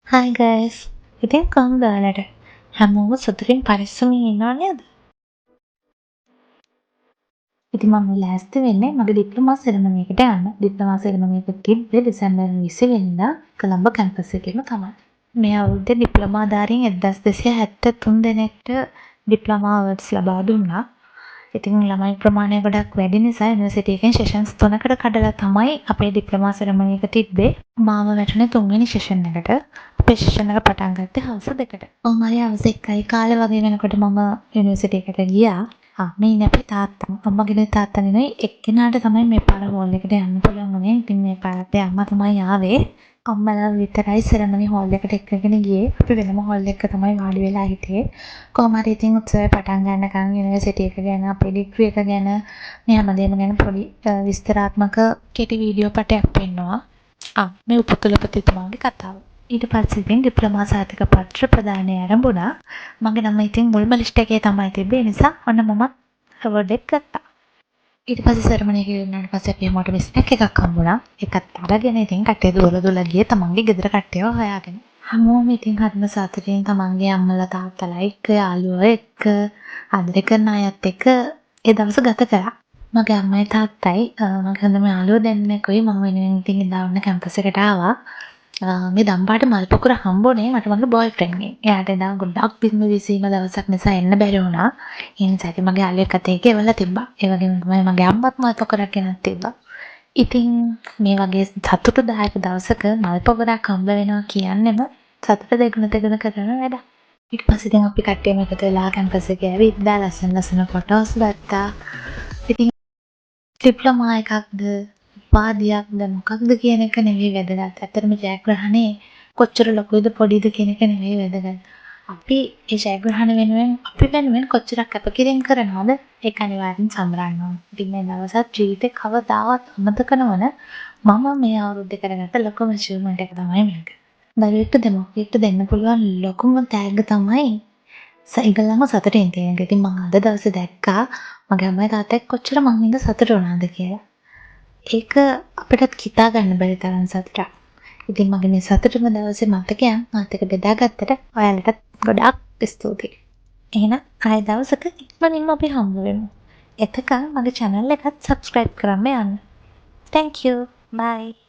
Hi guys. ඉතින් කොහොමද ඔයාලට? හැමෝම සතුටින් පරිස්සමින් ඉන්නව නේද? ඉතින් මම ලෑස්ති වෙන්නේ මගේ ඩිප්ලෝමා සෙරමනි එකට යන්න. ඩිප්ලෝමා සෙරමනි එක තිබ්බේ දෙසැම්බර් 20 වෙනිදා කොළඹ කැම්පස් එකේම තමයි. මේ අවුරුද්දේ ඩිප්ලෝමාධාරීන් 1273 දෙනෙක්ට ඩිප්ලෝමා අවර්ඩ්ස් ලබා දුන්නා. ඉතින් ළමයි ප්‍රමාණය ගොඩක් වැඩි නිසා යුනිවර්සිටි එකෙන් සෙෂන්ස් 3කට කඩලා තමයි අපේ ඩිප්ලෝමා සෙරමනි එක තිබ්බේ. මාව වැටුනේ 3 වෙනි සෙෂන් එකට. අපේ සෙෂන් එක පටන් ගත්තේ හවස 2ට. මම හවස 1යි කාලේ වගේ වෙනකොට මම යුනිවර්සිටි එකට ගියා. මේ ඉන්නේ අපේ තාත්තා. අම්මගේ තාත්තගෙනුයි එක්කෙනාට තමයි මේ පාර හෝල් එකට යන්න පුළුවන් වුණේ. ඉතින් මේ පාර අපේ අම්මා තමයි ආවේ. අම්මලා විතරයි සෙරමනි හෝල් එකට එක්කගෙන ගියේ. අපි වෙනම හෝල් එකක තමයි වාඩි වෙලා හිටියේ. කොහොම හරි ඉතින් උත්සවය පටන් ගන්නකම් යුනිවර්සිටි එක ගැන අපේ ඩිග්‍රී එක ගැන මේ හැමදේම ගැන පොඩි විස්තරාත්මක කෙටි වීඩියෝ පටයක් පෙන්නවා. මේ උපකුලපතිතුමාගේ කතාව. ඊට පස්සේ ඉතින් ඩිප්ලෝමා සාතික පත්‍ර ප්‍රදානය ආරම්භුණා. මගේ නම ඉතින් මුල්ම ලිස්ට් එකේ තමයි තිබ්බේ. ඒ නිසා ඔන්න මමත් අවෝඩ් එක ගත්තා. ඊට පස්සේ සෙරමනි එක ඉවරනාට පස්සේ අපි හැමෝටම ස්නැක් එකක් හම්බුණා. ඒකත් අරගෙන ඉතින් කට්ටිය දුවලා ගියේ තමන්ගේ ගෙදර කට්ටියව හොයාගෙන. හැමෝම ඉතින් හරිම සතුටින් තමන්ගේ අම්මලා තාත්තලා එක්ක යාළුවෝ එක්ක ආදරේ කරන අයත් එක්ක ඒ දවස ගත කරා. මගේ අම්මයි තාත්තයි මගේ හොඳම යාළුවෝ දෙන්නෙකුයි මම වෙනුවෙන් ඉතින් එදා ඔන්න කැම්පස් එකට ආවා. මේ දම්පාට මල් පොකුර හම්බුනේ මට මගේ බෝයිෆ්‍රෙන්ඩ්ගෙන්. එයාට එදා ගොඩක් බිස්ම විසීම දවසක් නිසා එන්න බැරි වුණා. ඒ නිසා ඉතින් මගේ යාළුවෙක් අතේ ගෙවලා තිබ්බා. ඒ වගේම තමයි මගේ අම්මත් මල් පොකුරක් ගෙනත් තිබ්බා. ඉතින් මේ වගේ සතුටුදායක දවසක මල් පොකුරක් හම්බ වෙනවා කියන්නෙම සතුට දෙගුණ කරන වැඩක්. ඊට පස්සේ ඉතින් අපි කට්ටියම එකතු වෙලා කැම්පස් එකේ ඇවිත්දා ලස්සන ෆොටෝස් ගත්තා. ඉතින් ඩිප්ලෝමා එකක්ද උපාධියක්ද මොකක්ද කියන එක නෙවෙයි වැදගත්. ඇත්තටම ජයග්‍රහණේ කොච්චර ලොකුද පොඩිද කියන එක නෙවෙයි වැදගත්. අපි ඒ ජයග්‍රහණ වෙනුවෙන් කොච්චරක් කැපකිරීම කරනවද ඒක අනිවාර්යෙන් සමරන්න ඕන. ඉතින් මේ දවසත් ජීවිතේ කවදාවත් අමතක නොවන මම මේ අවුරුද්දේ කරගත්ත ලොකුම අචීව්මන්ට් එක තමයි මේක. දරුවෙක්ට දෙමව්පියෙක්ට දෙන්න පුළුවන් ලොකුම තෑග්ග තමයි ඒගොල්ලන්ව සතුටින් තියෙන එක. ඉතින් මම අද දවසේ දැක්කා මගේ අම්මයි තාත්තයි කොච්චර මං හින්දා සතුටු වුණාද කියලා. ඒක අපිටත් හිතා ගන්න බැරි තරම් සතුටක්. ඉතින් මගේ මේ සතුටුම දවසේ මතකයන් මාත් එක්ක බෙදාගත්තට ඔයාලටත් ගොඩාක් ස්තුතියි. එහෙනම් ආයෙ දවසක ඉක්මනින්ම අපි හම්බ වෙමු. එතකන් මගේ channel එකත් subscribe කරන්න යන්න. Thank you. Bye.